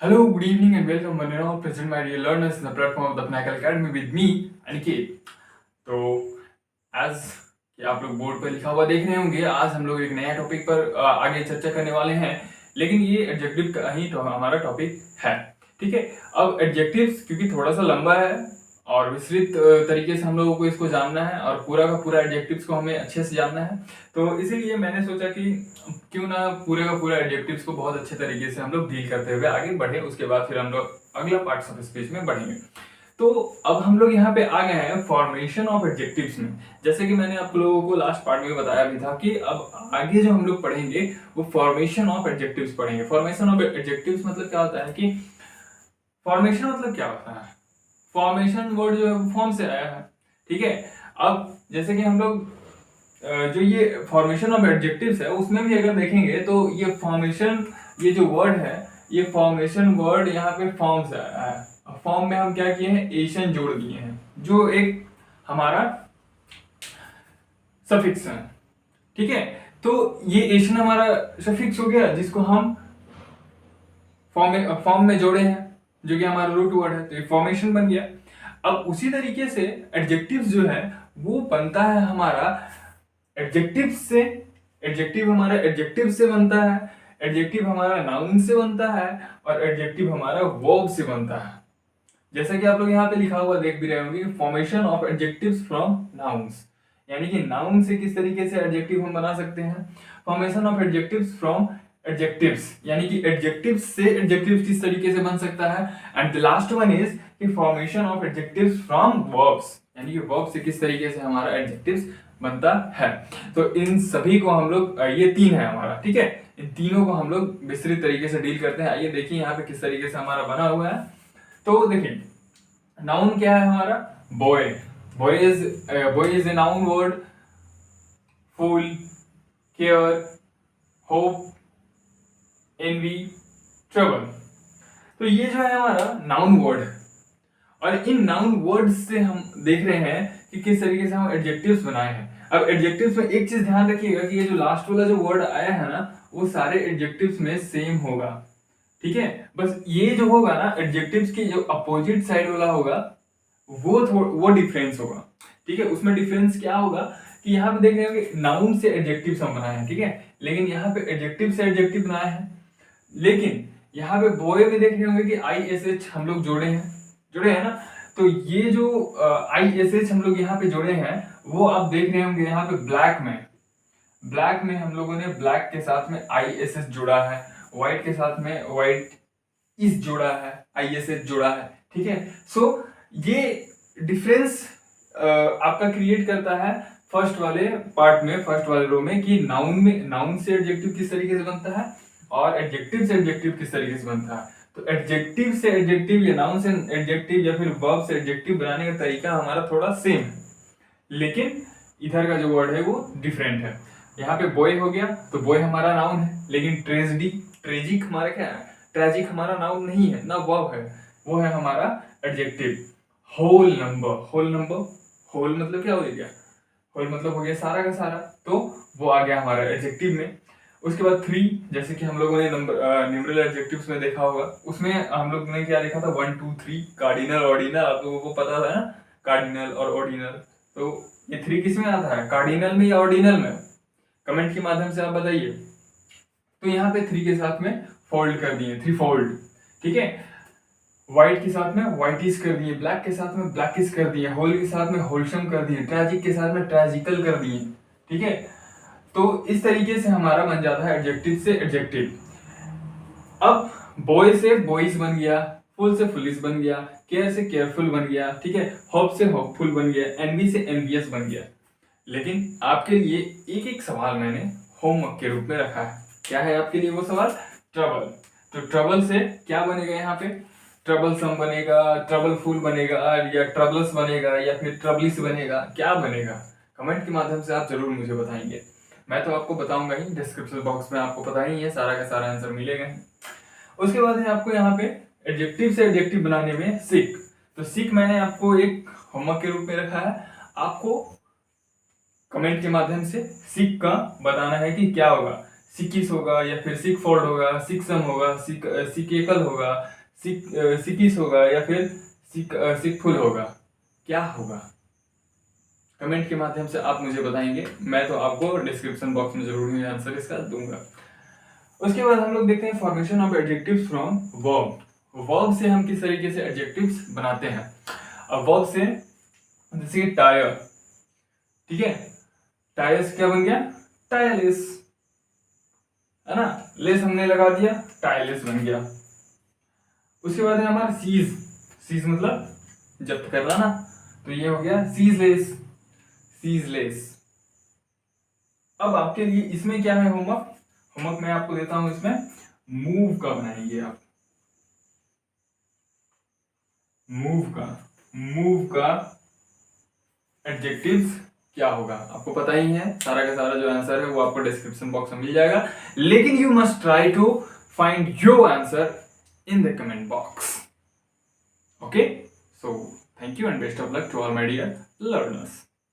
Hello, good evening, and welcome one and all. Present my dear learners in the platform of the Pinnacle Academy with me, Aniket. तो आज कि आप लोग board पर लिखा हुआ देख रहे होंगे, आज हम लोग एक नया टॉपिक पर आगे चर्चा करने वाले हैं, लेकिन ये एडजेक्टिव का ही हमारा टॉपिक है। ठीक है, अब एडजेक्टिव्स क्योंकि थोड़ा सा लंबा है और विस्तृत तरीके से हम लोगों को इसको जानना है और पूरा का पूरा एडजेक्टिव्स को हमें अच्छे से जानना है, तो इसीलिए मैंने सोचा कि क्यों ना पूरे का पूरा एडजेक्टिव्स को बहुत अच्छे तरीके से हम लोग डील करते हुए आगे बढ़े, उसके बाद फिर हम लोग अगला पार्ट्स ऑफ स्पीच में बढ़ेंगे। तो अब हम लोग यहाँ पे आ गए हैं फॉर्मेशन ऑफ एडजेक्टिव्स में। जैसे कि मैंने आप लोगों को लास्ट पार्ट में बताया भी था कि अब आगे जो हम लोग पढ़ेंगे वो फॉर्मेशन ऑफ एडजेक्टिव्स पढ़ेंगे। फॉर्मेशन ऑफ एडजेक्टिव्स मतलब क्या होता है कि फॉर्मेशन मतलब क्या होता है, फॉर्मेशन वर्ड जो है वो फॉर्म से आया है। ठीक है, अब जैसे कि हम लोग जो ये फॉर्मेशन ऑफ एडजेक्टिव्स है उसमें भी अगर देखेंगे तो ये फॉर्मेशन, ये जो वर्ड है, ये फॉर्मेशन वर्ड यहाँ पे फॉर्म से आया है। फॉर्म में हम क्या किए हैं, एशन जोड़ दिए हैं, जो एक हमारा सफिक्स है। ठीक है, तो ये एशन हमारा सफिक्स हो गया जिसको हम फॉर्म में जोड़े हैं, जो कि हमारा रूट वर्ड है, तो ये फॉर्मेशन बन गया। अब उसी तरीके से एडजेक्टिव्स जो है वो बनता है हमारा एडजेक्टिव से। एडजेक्टिव हमारा एडजेक्टिव से बनता है, एडजेक्टिव हमारा नाउन से बनता है और एडजेक्टिव हमारा वर्ब से बनता है। जैसा कि आप लोग यहाँ पे लिखा हुआ देख भी रहे होंगे, formation of adjectives from nouns, यानी कि नाउन से किस तरीके से एडजेक्टिव हम बना सकते हैं। Formation of adjectives from adjectives, यानी कि एडजेक्टिव्स से एडजेक्टिव्स किस तरीके से बन सकता है। And the last one is कि formation of adjectives from verbs, यानी कि वर्ब से किस तरीके से हमारा एडजेक्टिव्स बनता है। तो इन सभी को हम लोग, ये तीन है हमारा, ठीक है, इन तीनों को हम लोग विस्तृत तरीके से डील करते हैं। आइए देखिए यहाँ पे किस तरीके से हमारा बना हुआ है। तो देखिए नाउन क्या है हमारा, boy. Boy is a noun word, fool, care, hope, envy, trouble. तो ये जो है हमारा नाउन वर्ड है और इन नाउन वर्ड्स से हम देख रहे हैं कि किस तरीके से हम एडजेक्टिव्स बनाए हैं। अब एडजेक्टिव्स में एक चीज ध्यान रखिएगा कि ये जो लास्ट वाला जो वर्ड आया है ना, वो सारे एडजेक्टिव्स में सेम होगा। ठीक है, बस ये जो होगा ना एडजेक्टिव्स की जो अपोजिट साइड वाला होगा वो डिफरेंस होगा। ठीक है, उसमें डिफरेंस क्या होगा कि यहाँ पे देख रहे हो कि नाउन से एडजेक्टिव्स हम बनाए हैं, ठीक है, लेकिन यहाँ पे एडजेक्टिव से एडजेक्टिव बनाए हैं। लेकिन यहाँ पे बॉय में देख रहे होंगे कि ISH हम लोग जोड़े हैं ना। तो ये जो ISH हम लोग यहाँ पे जोड़े हैं वो आप देख रहे होंगे यहाँ पे ब्लैक में हम लोगों ने ब्लैक के साथ में ISH जोड़ा है, व्हाइट के साथ में व्हाइट इस जोड़ा है, ISH जोड़ा है। ठीक है, सो ये डिफरेंस आपका क्रिएट करता है फर्स्ट वाले पार्ट में, फर्स्ट वाले रो में, कि नाउन से एडजेक्टिव किस तरीके से बनता है और एडजेक्टिव से एडजेक्टिव किस तरीके से बनता है। तो एडजेक्टिव से एडजेक्टिव या नाउन से एडजेक्टिव या फिर वर्ब से एडजेक्टिव बनाने का तरीका हमारा थोड़ा सेम है, लेकिन इधर का जो वर्ड है वो डिफरेंट है। यहाँ पे बॉय हो गया तो बॉय हमारा नाउन है, लेकिन ट्रेजिक हमारा क्या है, ट्रेजिक हमारा नाउन नहीं है ना, वर्ब है, वो है हमारा एडजेक्टिव। होल नंबर, होल मतलब क्या हो गया, होल मतलब हो गया सारा का सारा, तो वो आ गया हमारा एडजेक्टिव में। उसके बाद 3, जैसे कि हम लोगों ने न्यूमरल एडजेक्टिव्स में देखा होगा, उसमें हम लोग ने क्या देखा था, 1 2 3, कार्डिनल ऑर्डिनल, आप लोगों को पता था ना, कार्डिनल और ऑर्डिनल। तो ये 3 किस में आता है, कार्डिनल में या ऑर्डिनल में, कमेंट के माध्यम से आप बताइए। तो यहाँ पे 3 के साथ में फोल्ड कर दिए, 3 फोल्ड। ठीक है, व्हाइट के साथ में व्हाइटिश कर दिए, ब्लैक के साथ में ब्लैकिश कर दिए, होल के साथ में होलसम कर दिए, ट्रेजिक के साथ में ट्रेजिकल कर दिए। ठीक है, तो इस तरीके से हमारा बन जाता है एडजेक्टिव से एडजेक्टिव। अब बॉय से बॉयज बन गया, फुल से फुलिश बन गया, केयर से केयरफुल बन गया, ठीक है, होप से होपफुल बन गया, एनवी से एनवियस बन गया। लेकिन आपके लिए एक एक सवाल मैंने होमवर्क के रूप में रखा है। क्या है आपके लिए वो सवाल, ट्रबल। तो ट्रबल से क्या बनेगा, यहाँ पे ट्रबल सम बनेगा, ट्रबल फुल बनेगा, या ट्रबल्स बनेगा, या फिर ट्रबलिस बनेगा, क्या बनेगा, कमेंट के माध्यम से आप जरूर मुझे बताएंगे। मैं तो आपको बताऊंगा ही, डिस्क्रिप्शन बॉक्स में आपको पता ही है, सारा का सारा आंसर मिलेगा ही। उसके बाद है आपको यहाँ पे एडजेक्टिव से एडजेक्टिव बनाने में सीख। तो सीख मैंने आपको एक होमवर्क के रूप में रखा है, आपको कमेंट के माध्यम से सीख का बताना है कि क्या होगा। सिकिस होगा या फिर सिक फोल्ड होगा, सिकसम होगा, सिकेकल होगा, सिकिस होगा या फिर सिकफुल होगा, क्या होगा? कमेंट के माध्यम से आप मुझे बताएंगे, मैं तो आपको डिस्क्रिप्शन बॉक्स में जरूर ही आंसर इसका दूंगा। उसके बाद हम लोग देखते हैं formation of adjectives from verb. Verb से हम किस तरीके से एडजेक्टिव्स बनाते हैं। अब वर्ब से जैसे टायर, ठीक है, टायर से क्या बन गया? टायरलेस, है ना, लेस हमने लगा दिया, टायरलेस बन गया। उसके बाद है हमारा सीज, सीज मतलब जब्त करना ना, तो ये हो गया सीजलेस, सीजलेस। अब आपके लिए इसमें क्या है होमवर्क, होमवर्क मैं आपको देता हूं, इसमें मूव का बनाएंगे आप, मूव का एडजेक्टिव्स क्या होगा आपको पता ही है, सारा का सारा जो आंसर है वो आपको डिस्क्रिप्शन बॉक्स में मिल जाएगा, लेकिन you must try to find your answer in the comment box. Okay, so thank you and best of luck to all my dear learners.